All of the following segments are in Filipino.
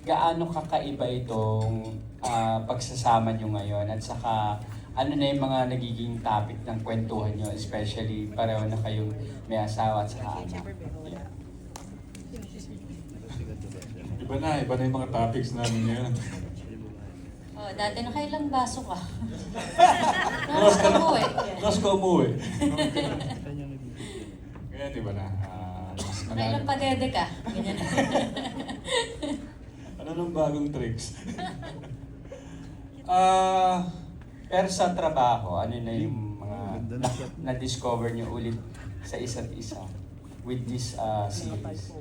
gaano kakaiba itong pagsasama nyo ngayon at saka ano na yung mga nagiging topic ng kwentuhan nyo, especially pareho na kayong may asawa at saka anak. Yeah. Iba na yung mga topics namin ngayon. Oh, dati nakailang baso ka. Mas ka umuwi. Mas ka umuwi. Ngayon, iba na. Mas Nakailang padede ka. Ganyan. Ano nang bagong tricks? Pero sa trabaho, ano na yung mga na-discover nyo ulit sa isa't isa with this series?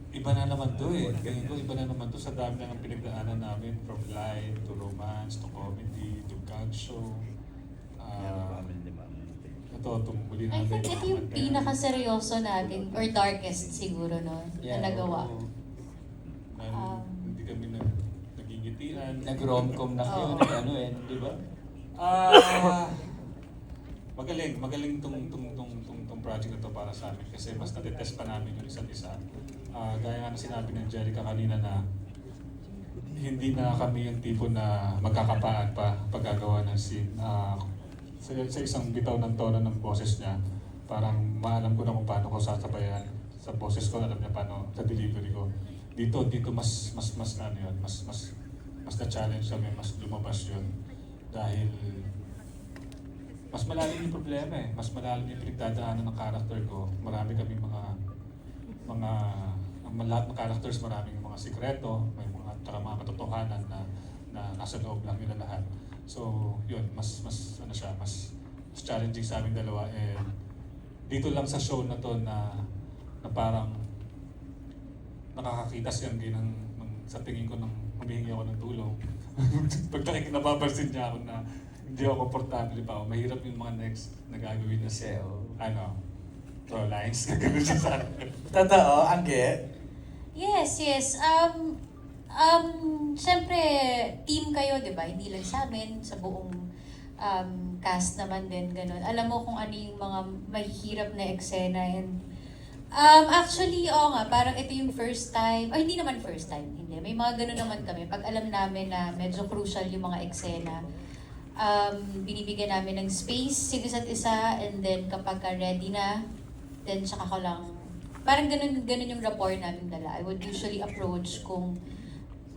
Iba na naman to eh. Ganito, iba na naman to sa dami na ng pinagdaanan namin. From live, to romance, to comedy, to gag show. Ito, tumuli I natin. think ito yung pinaka-seryoso natin or darkest siguro no, na nagawa. oo. Hindi kami nagigitian. Nag-romcom na kayo, Oo. nag-ano eh, di ba? Magaling tong project na to para sa amin kasi mas na-detest pa namin yung isa't isa. Gaya nga na sinabi ng Jerica kanina na hindi na kami yung tipo na magkakapaan pa paggagawa ng scene. Sa isang bitaw ng tono ng boses niya, parang maalam ko na kung paano ko sasabayan sa boses ko, alam niya paano sa delivery ko. Dito mas ano yun, mas na-challenge kami, mas lumabas yun. Dahil mas malalim yung problema eh. Mas malalim yung pinagdadaanan ng character ko. Marami kami lahat ng characters, maraming mga sikreto, may mga katotohanan na nasa loob lang nila lahat. So, yun, mas challenging sa aming dalawa. And dito lang sa show na to na parang nakakakita siyang sa tingin ko nang humihingi ako ng tulong. Pag nababansin niya ako na hindi ako komportable pa ako, mahirap yung mga next na gagawin na throw lines, gagawin siya sa akin. Totoo, Angge? Yes. Siyempre, team kayo, di ba? Hindi lang sa amin, sa buong cast naman din, ganun. Alam mo kung ano yung mga mahihirap na eksena. And, actually, oo nga, parang ito yung first time, ay hindi naman first time, hindi. May mga ganun naman kami. Pag alam namin na medyo crucial yung mga eksena, binibigyan namin ng space sa isa't isa, and then kapag ready na, then saka ko lang, parang ganun yung rapport namin dala. I would usually approach kung,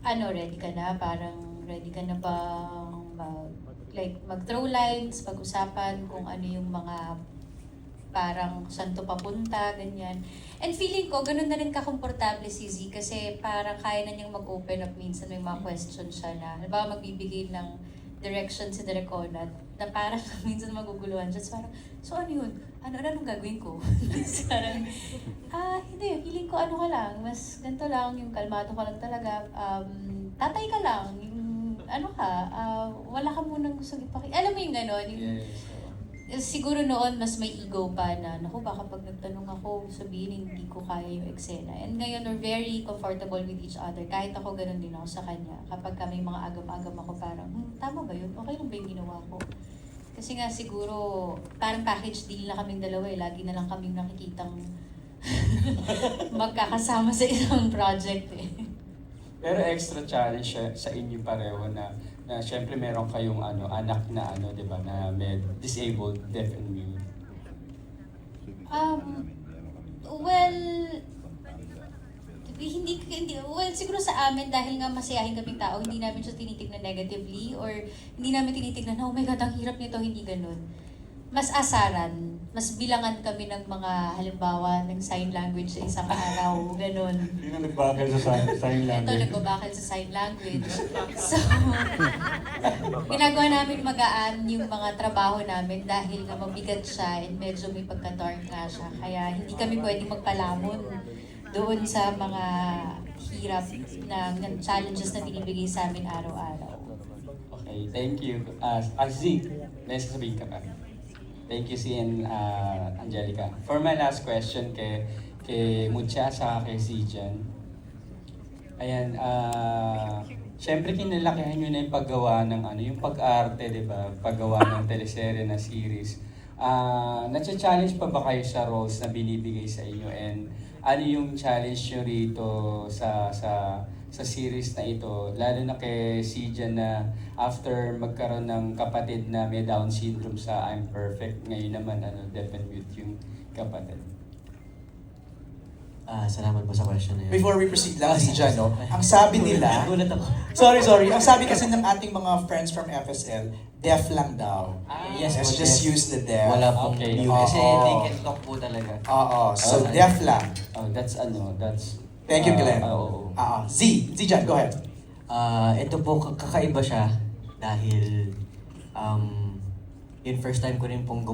ready ka na, parang ready ka na bang mag-throw lines, pag-usapan kung ano yung mga parang saan to papunta, ganyan. And feeling ko, ganun na rin kakomportable si Z kasi parang kaya na niyang mag-open up minsan, may mga questions siya na, halimbawa magbibigay ng direction si Direk Onat na parang minsan maguguluhan siya. So parang, so ano yun? Anong gagawin ko? Parang, hindi, feeling ko ano ka lang, mas ganito lang, yung kalmado ka lang talaga, tatay ka lang, yung wala ka munang gustong ipakita. Alam mo yung gano'n, yung, siguro noon mas may ego pa na, naku baka pag nagtanong ako, sabihin hindi ko kaya yung eksena. And ngayon we're very comfortable with each other. Kahit ako ganun din ako sa kanya. Kapag kami mga agam-agam ako parang, tama ba yun? Okay lang ba yung ginawa ko? Kasi nga siguro, parang package deal na kaming dalawa eh. Lagi na lang kaming nakikitang magkakasama sa isang project eh. Pero extra challenge sa inyo pareho na syempre meron kayong anak na di ba, na may disabled, deaf and mute. Well, siguro sa amin dahil nga masayahin kaming tao, hindi namin siya tinitignan negatively or hindi namin tinitignan na, oh my God, ang hirap nito, hindi ganun. Mas asaran, mas bilangan kami ng mga halimbawa ng sign language sa isang araw, ganun. Hindi na nagbakal sa sign Ito, language. nagbabakal sa sign language. So, ginagawa namin magaan yung mga trabaho namin dahil nga mabigat siya and medyo may pagka-dark nga siya. Kaya hindi kami pwedeng magpalamon doon sa mga hirap ng challenges na binibigay sa amin araw-araw. Okay, thank you. Z, may sasabihin ka pa. Thank you, si Angelica. For my last question kay Mucha sa kay Zijan. Ayan, syempre kinalakihan nyo na yung paggawa ng yung pag-arte, di ba? Paggawa ng teleserye na series. Na-challenge pa ba kayo sa roles na binibigay sa inyo? And ano yung challenge nyo rito sa series na ito, lalo na kay Sijan na after magkaroon ng kapatid na may Down syndrome sa I'm Perfect, ngayon naman deaf and mute yung kapatid. Salamat po sa question na yun. Before we proceed lang, si Jan, no? Ang sabi nila, Gulat ako. sorry, ang sabi kasi ng ating mga friends from FSL, deaf lang daw. Yes, Let's po, just deaf. use the deaf. Wala pong Okay. mute kasi Oo. they can talk po talaga. Oo, so Okay. deaf lang. Oh, that's Thank you, Glenn. Oo. Jan, go ahead. Ito po, kakaiba siya dahil yung first time ko rin pong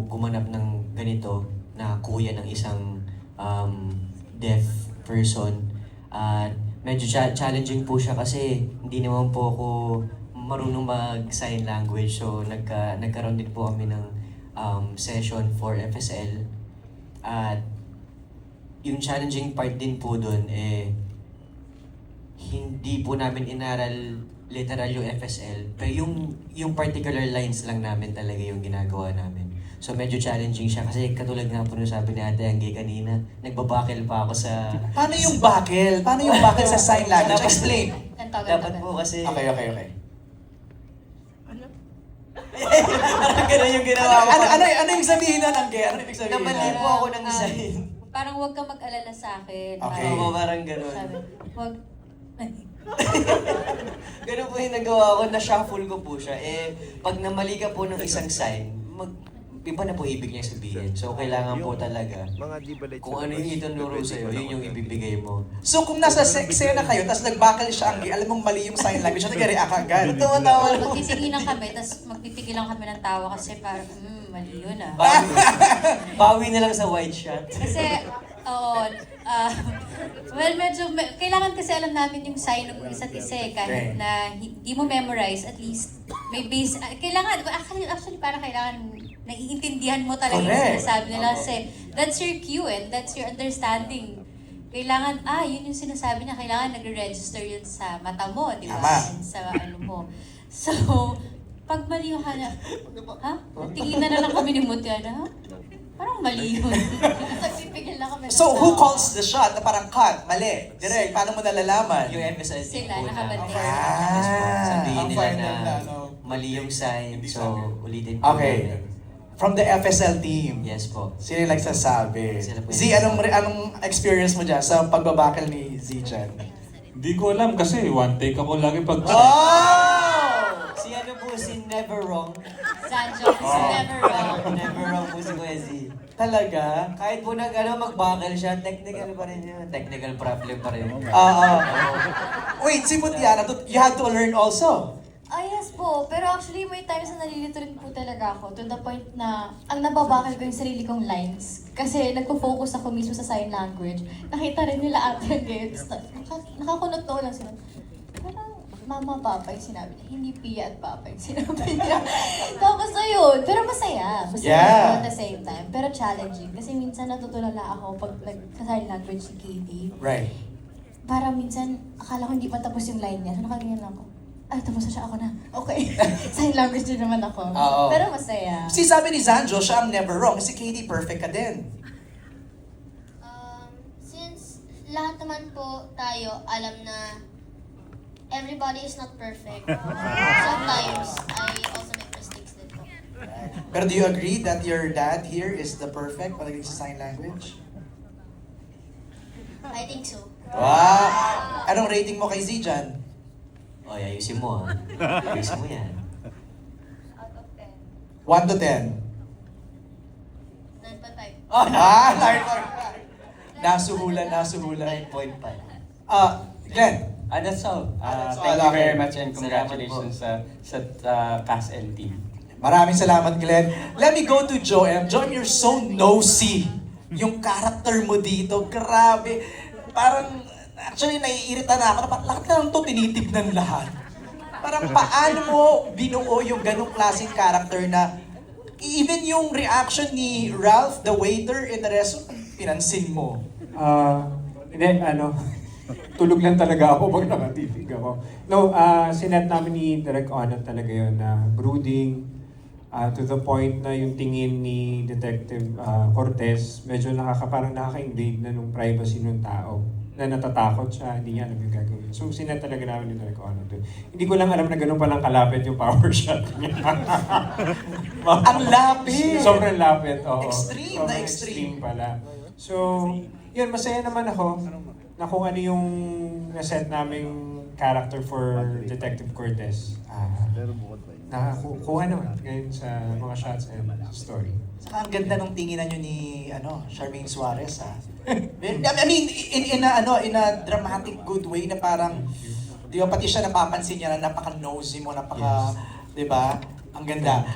gumanap ng ganito na kuya ng isang deaf person. Medyo challenging po siya kasi hindi naman po ako marunong mag-sign language. So nagkaroon din po kami ng session for FSL. At yung challenging part din po doon hindi po namin inaral literal yung FSL, pero yung particular lines lang namin talaga yung ginagawa namin. So medyo challenging siya kasi katulad nga po nung sabi ni Ate Angge kanina, nagbabakil pa ako sa... Paano yung bakil? Paano yung bakil sa sign language? Explain. Dapat po kasi... Okay. Parang ganun yung ginawa ko. Ano yung sabihin na Angge? Ano yung sabihin Namali na? po ako ng sign. Parang huwag ka mag-alala sa akin. Okay. Oo, parang ganun. Sabi, huwag... Ganun po yung nagawa ko, na-shuffle ko po siya. Pag namali ka po ng isang sign, iba na po ibig niya sabihin. So, kailangan po talaga, kung ano yung itunuro sa'yo, yun yung ibibigay mo. So kung nasa eksena kayo, tapos nagbakal siya Angge, alam mong mali yung sign language, siya nag-react agad. Tawa-tawa lang. Magsisinginan kami, tapos magpipigilan kami ng tawa kasi parang, mali yun ah. Bawi na lang sa white shot. Kasi, oo, well, kailangan kasi alam namin yung sign ng isa't isa eh, kahit Okay. na hindi mo memorize, at least may base, kailangan, actually parang kailangan naiintindihan mo talaga yung Correct. sinasabi nila kasi that's your cue and that's your understanding. Kailangan, yun yung sinasabi niya, kailangan nagre-register yun sa mata mo, di ba? Tama. And sa ano mo. So, pag mali yung ha? Tingin na lang kami ni Mutiana, ha? Parang mali yun. Nagpipigil na kami. ng So who tawa. calls the shot na parang cut, mali, direct, paano mo nalalaman? Yung emphasize din Sila, po na nakabantay. yes po, sabihin Ang nila final na na, no? mali yung sign, Hindi so sa akin. ulitin po Okay. namin. From the FSL team. Yes po. Sino yung nagsasabi? Sila po yung Z, anong experience mo dyan sa pagbabakal ni Z dyan? Hindi ko alam kasi one take ako lagi pag... Oh! Si ano po, si Never Wrong. Sanjo is never wrong. Never Wrong po si Kuya Z. Talaga? Kahit po mag-buckle siya, technical pa rin yun. Technical problem pa rin. Wait, si Mutiana, you had to learn also. Yes po. Pero actually, may times na nalilito rin po talaga ako to the point na ang nababakal ko yung sarili kong lines. Kasi nagpo-focus ako mismo sa sign language. Nakita rin nila ate ang gets. Nakakunot to lang sila. Parang mama, papa yung sinabi niya. Hindi Pia at papa yung sinabi niya. Tapos ayun. Pero masaya. Masaya Yeah. at the same time. Pero challenging. Kasi minsan natutulala ako pag nag-sign language si Katie. Right. Parang minsan, akala ko hindi pa tapos yung line niya. So nakaganyan lang ako. Tapos na siya, ako na. Okay. Sign language din naman ako. Oo. Pero masaya. Si sabi ni Zanjo, siya ang never wrong. Si Katie, perfect ka din. Since lahat naman po tayo alam na everybody is not perfect. Sometimes I also make mistakes din po. Pero do you agree that your dad here is the perfect pagdating sa sign language? I think so. Wow! Anong rating mo kay Z dyan? Ayusin mo ha. Ayusin mo yan. Out of 10. 1 to 10. 9.5. Nasuhulan. 9.5. Glenn. That's all. That's all. Thank you very Okay. much and Salamat congratulations sa cast and team. Maraming salamat, Glenn. Let me go to Joem. Joem, you're so nosy. Yung character mo dito, grabe. Parang, actually, naiirita na ako. Lahat na lang to tinitignan lahat. Parang paano mo binuo yung ganong klaseng character na even yung reaction ni Ralph, the waiter in the restaurant, pinansin mo. Hindi, tulog lang talaga ako pag nakatitig ako. No, sinet namin ni Direk Ono talaga yun na brooding, To the point na yung tingin ni Detective Cortez, medyo parang nakaka-invade na nung privacy ng tao. Na natatakot siya, hindi niya alam yung gagawin. So, sinet talaga namin yung Direk Honor doon. Hindi ko lang alam na ganun palang kalapit yung power shot niya. Ang lapit! Sobrang lapit, oo. Extreme na Sobrang extreme. pala. So, yun, masaya naman ako na kung ano yung naset naming character for Detective Cortez. Nakakuha naman ngayon sa mga shots and story. Saka ang ganda ng tinginan nyo ni Charmaine Suarez, ha? I mean, in a dramatic good way na parang, di ba, pati siya napapansin niya na napaka-nosy mo, di ba? Ang ganda.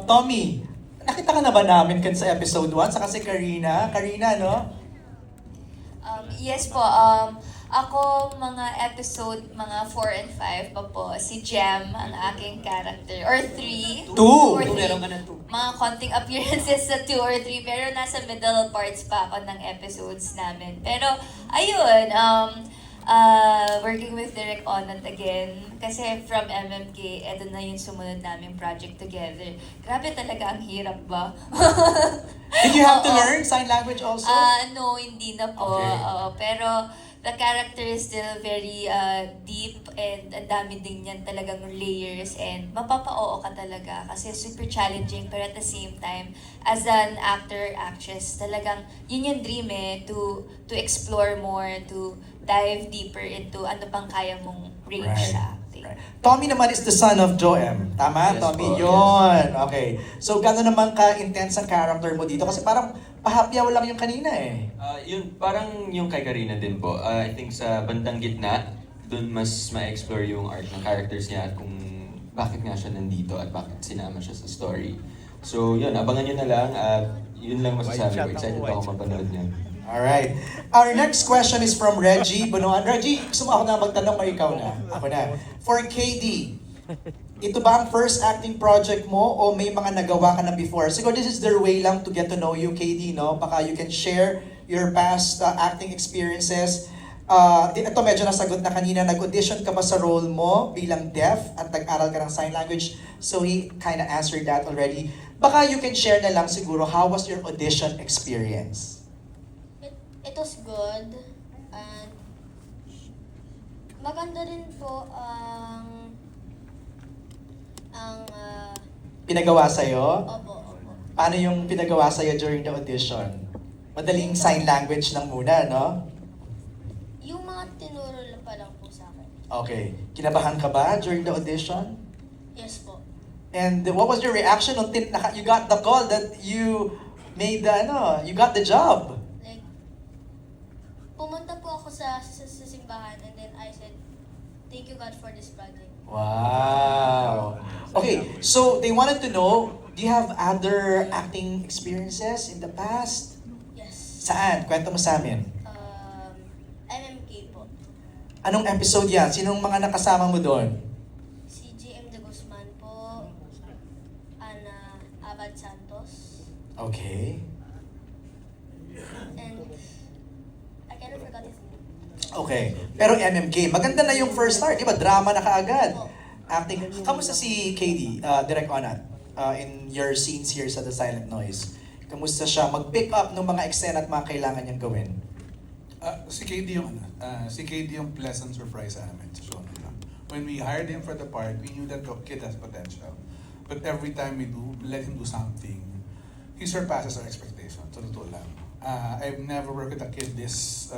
Tommy, nakita ka na ba namin sa episode 1? Saka si Karina, no? Yes po. Ako, mga episode, mga 4 and 5 pa po. Si Jem, ang aking character. Or 3. 2! Meron ka na 2. Mga konting appearances sa 2 or 3. Pero nasa middle parts pa ako ng episodes namin. Pero, ayun, working with Direk Onat again. Kasi from MMK, eto na yung sumunod naming project together. Grabe talaga, ang hirap ba? Did you have to Oo. learn sign language also? No, hindi na po. Okay. Pero the character is still very deep and ang dami din yan talagang layers and mapapa-oo ka talaga kasi super challenging pero at the same time as an actor, actress, talagang yun yung dream to explore more, to dive deeper into ano pang kaya mong range Right. sa acting. Right. Tommy naman is the son of Joem. Tama? Yes Tommy, po, yun. Okay. So, gano'n naman ka-intense ang character mo dito? Kasi parang pahapyaw lang yung kanina eh. Yun, parang yung kay Karina din po. I think sa bandang gitna, dun mas ma-explore yung arc ng characters niya at kung bakit nga siya nandito at bakit sinama siya sa story. So yun, abangan nyo na lang at yun lang masasabi ko. Excited ako mapanood niya. Alright. Our next question is from Reggie Bunuan. Reggie, gusto mo ako na magtanong o ikaw na? Ako na. For KD, ito ba ang first acting project mo o may mga nagawa ka na before? Siguro this is their way lang to get to know you, KD, no? Baka you can share your past acting experiences. Ito medyo nasagot na kanina. Nag-audition ka ba sa role mo bilang deaf at nag-aral ka ng sign language? So he kind of answered that already. Baka you can share na lang siguro, how was your audition experience? It was good. And maganda rin po ang Pinagawa sa'yo? opo. Paano yung pinagawa sa'yo during the audition? Madaling sign language lang muna, no? Yung mga tinuro pa lang po sa akin. Okay. Kinabahan ka ba during the audition? Yes po. And what was your reaction nung you got the call that you made you got the job? Like, pumunta po ako sa simbahan and then I said, thank you God for this project. Wow. Okay, so they wanted to know, do you have other acting experiences in the past? Yes. Saan? Kwento mo sa amin. MMK po. Anong episode yan? Sinong mga nakasama mo doon? Si GM De Guzman po. Ana Abad Santos. Okay. And I kind of forgot his name. Okay. Pero MMK, maganda na yung first start, di ba? Drama na kaagad. Acting. Kamusta si KD, Direk Onat, in your scenes here sa The Silent Noise? Kamusta siya mag-pick up ng mga eksena at mga kailangan niyang gawin? Si KD yung pleasant surprise sa amin. So, when we hired him for the part, we knew that the kid has potential. But every time we let him do something, he surpasses our expectations. So, totoo lang. I've never worked with a kid this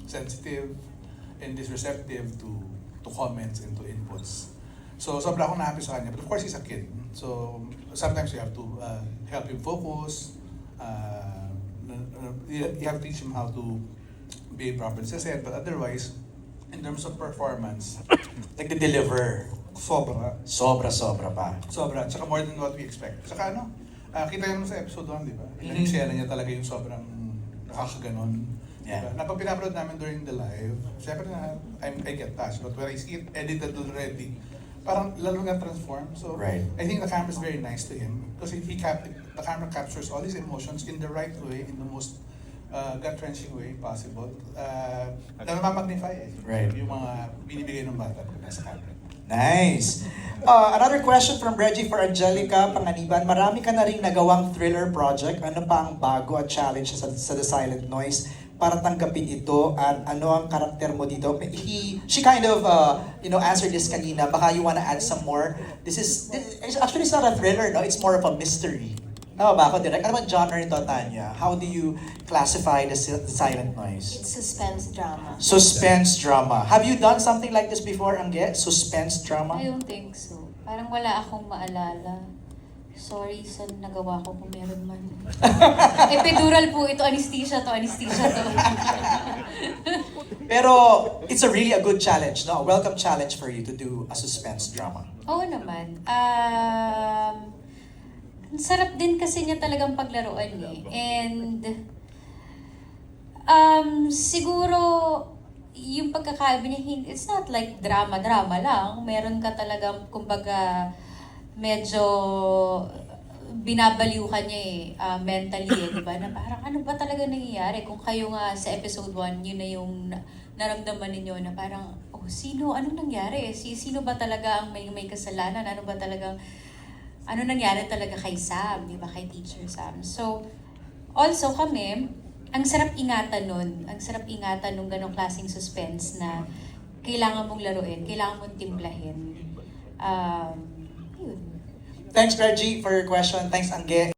sensitive and this receptive to comments and to inputs. So, sobra akong na-happy sa kanya. But of course, he's a kid. So, sometimes you have to help him focus. You have to teach him how to behave properly sa set. But otherwise, in terms of performance, Nagde-deliver. sobra. Sobra pa. Sobra. Tsaka more than what we expect. Tsaka kita naman sa episode 1, di ba? Ilang eksena niya talaga yung sobrang nakakaganon. Yeah. Diba? Na pag pinapanood namin during the live, syempre I get touched. But when I see it edited already, parang lalo nga transform. So Right. I think the camera is very nice to him because the camera captures all his emotions in the right way, in the most gut-wrenching way possible. Na magnify Right. yung mga binibigay ng bata pag nasa camera. Nice. Another question from Reggie for Angelica Panganiban. Marami ka na rin nagawang thriller project. Ano pa ang bago at challenge sa The Silent Noise para tanggapin ito at ano ang karakter mo dito? She kind of answered this kanina. Baka you wanna add some more. This is actually, it's not a thriller, no? It's more of a mystery. Tama ba ako, direct? Ano ba genre nito, Tanya? How do you classify the Silent Noise? It's suspense drama. Suspense drama. Have you done something like this before, Angge? Suspense drama? I don't think so. Parang wala akong maalala. Sorry sa nagawa ko kung meron man. Epidural po ito, anesthesia to. Pero it's really a good challenge, no? A welcome challenge for you to do a suspense drama. Oo naman. Ang sarap din kasi niya talagang paglaruan eh. And siguro yung pagkakaiba niya, it's not like drama lang. Meron ka talagang, kumbaga, medyo binabaliw ka niya mentally di ba? Na parang ano ba talaga nangyayari? Kung kayo nga sa episode 1, yun na yung naramdaman ninyo na parang, anong nangyari? Sino ba talaga ang may kasalanan? Ano nangyari talaga kay Sam, di ba? Kay Teacher Sam. So, also kami, ang sarap ingatan nun. Ang sarap ingatan nung ganong klaseng suspense na kailangan mong laruin, kailangan mong timplahin. Yun. Thanks, Reggie, for your question. Thanks, Angge.